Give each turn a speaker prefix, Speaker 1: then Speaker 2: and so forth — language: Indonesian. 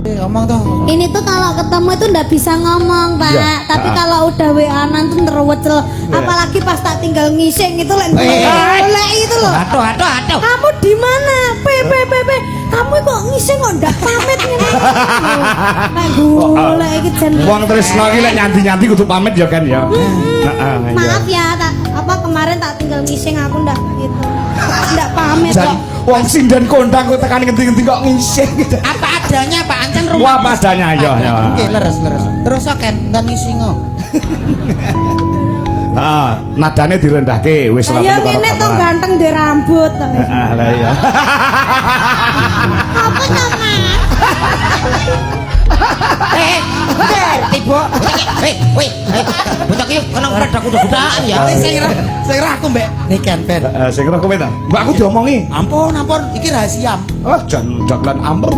Speaker 1: Ngomong tuh.
Speaker 2: Ini tuh kalau ketemu itu ndak bisa ngomong, Pak.
Speaker 3: Iya.
Speaker 2: Tapi kalau udah WA-an tuh terwecel. Apalagi pas tak tinggal ngising itu lek itu loh.
Speaker 1: Aduh.
Speaker 2: Kamu di mana? P. Kamu kok ngising kok ndak pamit ngene. Pak golek iki jen.
Speaker 3: Wong tresno iki lek nyanti-nyanti kudu pamit ya kan ya. Heeh.
Speaker 2: Maaf ya, kemarin tak tinggal ngising aku ndak gitu. Ndak pamit kok.
Speaker 3: Wong sinden kondang kok tekan ngendi-ngendi kok ngising.
Speaker 1: Apa adanya Pak Ancen rumah.
Speaker 3: Wah padanya ya.
Speaker 1: Oke, leres. Terus kan ndan ngisingo.
Speaker 3: Heeh, nadane direndahke wis ora
Speaker 2: Ya
Speaker 3: perlu karo
Speaker 2: ngene to
Speaker 3: gamelan.
Speaker 2: ganteng di rambut.
Speaker 3: Heeh, lah iya.
Speaker 2: Apa to, Mas?
Speaker 1: Tiba. Bocah iki kena predak udah-udahan ya. Sing ra aku mbek niken ben.
Speaker 3: Sing kira kowe ta? Mbak aku diomongi.
Speaker 1: Ampun, iki rahasia.
Speaker 3: Oh, jan dalan amper.